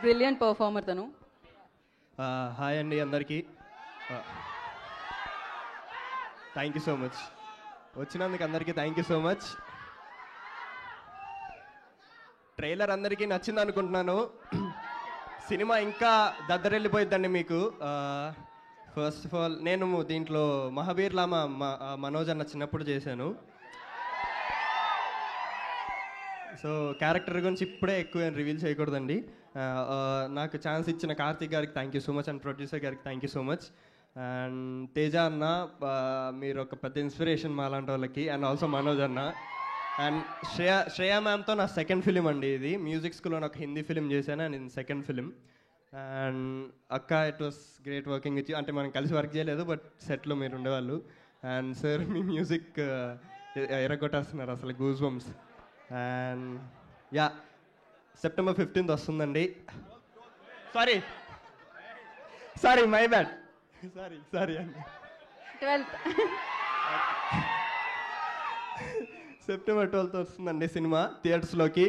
Brilliant performer తను. Hi అండి అందరికీ. థ్యాంక్ యూ సో మచ్, వచ్చినందుకు అందరికీ thank you so much. Trailer అందరికీ నచ్చింది అనుకుంటున్నాను. సినిమా ఇంకా దద్దరెళ్ళిపోయిద్దండి మీకు. ఫస్ట్ ఆఫ్ ఆల్ నేను దీంట్లో మహాబీర్ లామా మనోజ్ అన్న చిన్నప్పుడు చేశాను. సో క్యారెక్టర్ గురించి ఇప్పుడే ఎక్కువ రివీల్ చేయకూడదండి. నాకు ఛాన్స్ ఇచ్చిన కార్తిక్ గారికి thank you so much and producer గారికి thank you so much. And Teja అన్న, మీరు ఒక పెద్ద ఇన్స్పిరేషన్ మా లాంటి వాళ్ళకి. అండ్ ఆల్సో మనోజ్ అన్న అండ్ శ్రేయా మ్యామ్తో నా సెకండ్ ఫిలిం అండి ఇది. మ్యూజిక్ స్కూల్లో నాకు హిందీ ఫిలిం చేశాను అండ్ ఇది సెకండ్ ఫిలిం. అండ్ అక్క, it was great working with you. అంటే మనం కలిసి వర్క్ చేయలేదు, బట్ సెట్లో మీరు ఉండేవాళ్ళు. అండ్ సార్, మీ మ్యూజిక్ ఎరగొట్టేస్తున్నారు అసలు, goose bumps. And yeah, September 15th వస్తుందండి. సారీ మై బ్యాడ్, సారీ అండి. 12th September 12th వస్తుందండి సినిమా థియేటర్స్లోకి.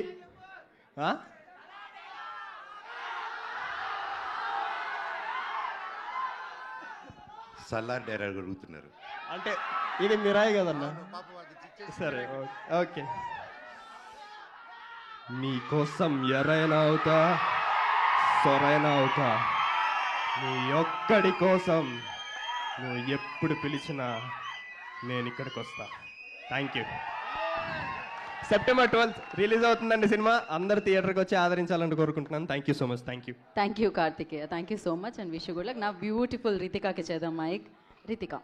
సలార్ డైరెక్ట్ అడుగుతున్నారు అంటే ఇది మిరాయి కదన్నా. సరే ఓకే. నీ కోసం ఎరైనా అవుతా, సొరైనా అవుతా, నీ ఒక్కడి కోసం నువ్వు ఎప్పుడు పిలిచినా నేను ఇక్కడికి వస్తా. Thank you. September 12th release అవుతుందండి సినిమా. అందరు థియేటర్కి వచ్చి ఆదరించాలని కోరుకుంటున్నాను. Thank you so much. Thank you Karthikeya. Thank you so much and wish you good luck. నా బ్యూటిఫుల్ రితికాకి చేద్దాం mike. Ritika.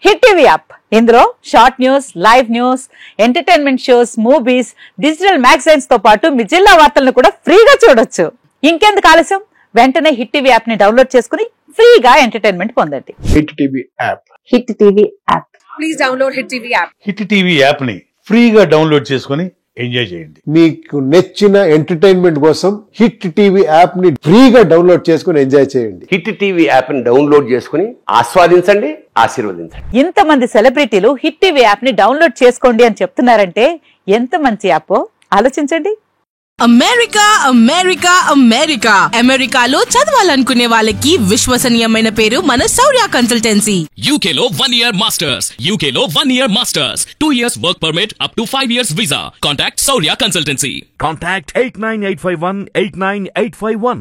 Hit TV app, ఇందులో short news, live news, entertainment shows, movies, digital magazines తో పాటు మీ జిల్లా వార్తలను కూడా ఫ్రీగా చూడొచ్చు. ఇంకెందుకు ఆలస్యం, వెంటనే హిట్ టీవీ యాప్ ని డౌన్లోడ్ చేసుకుని ఫ్రీగా ఎంటర్టైన్మెంట్ పొందండి. Hit TV app. Hit TV app. Please download hit TV app. Hit TV app ని ఫ్రీగా డౌన్లోడ్ చేసుకుని ఎంజాయ్ చేయండి. మీకు నచ్చిన ఎంటర్టైన్మెంట్ కోసం హిట్ టీవీ యాప్ ని ఫ్రీగా డౌన్లోడ్ చేసుకుని ఎంజాయ్ చేయండి. హిట్ టీవీ యాప్ ని డౌన్లోడ్ చేసుకుని ఆస్వాదించండి, ఆశీర్వదించండి. ఇంతమంది సెలబ్రిటీలు హిట్ టీవీ యాప్ ని డౌన్లోడ్ చేసుకోండి అని చెప్తున్నారంటే ఎంత మంచి యాప్ ఆలోచించండి. అమెరికా అమెరికాలో చదవాలనుకునే వాళ్ళకి విశ్వసనీయమైన పేరు మన శౌర్య కన్సల్టెన్సీ. UK లో 1 year masters, UK లో 1 year masters, 2 years work permit up to 5 years visa. Contact Shaurya Consultancy. Contact 89851 89851.